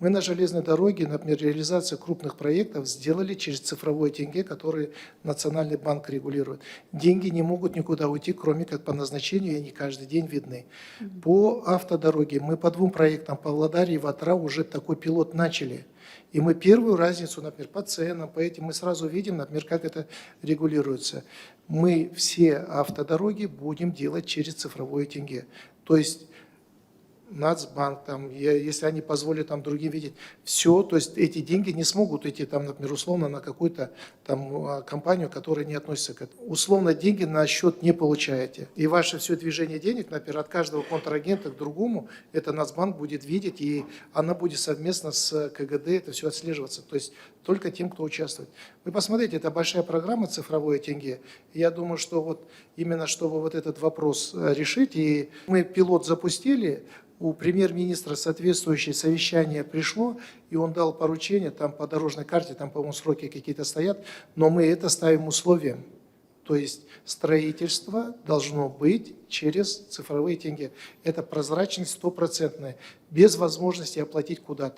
Мы на железной дороге, например, реализацию крупных проектов сделали через цифровой тенге, который Национальный банк регулирует. Деньги не могут никуда уйти, кроме как по назначению, и они каждый день видны. По автодороге мы по двум проектам, Павлодаре и Ватра, уже такой пилот начали. И мы первую разницу, например, по ценам, по этим, мы сразу видим, например, как это регулируется. Мы все автодороги будем делать через цифровое тенге. То есть Нацбанк, там, если они позволят там, другим видеть, все, то есть эти деньги не смогут идти, там, например, условно на какую-то там компанию, которая не относится к этому. Условно деньги на счет не получаете. И ваше все движение денег, например, от каждого контрагента к другому, это Нацбанк будет видеть, и она будет совместно с КГД это все отслеживаться. То есть только тем, кто участвует. Вы посмотрите, это большая программа «Цифровое тенге». Я думаю, что вот именно чтобы вот этот вопрос решить, и мы пилот запустили, у премьер-министра соответствующее совещание пришло, и он дал поручение, там по дорожной карте, там, по-моему, сроки какие-то стоят, но мы это ставим условием. То есть строительство должно быть через цифровые тенге. Это прозрачность стопроцентная, без возможности оплатить куда-то.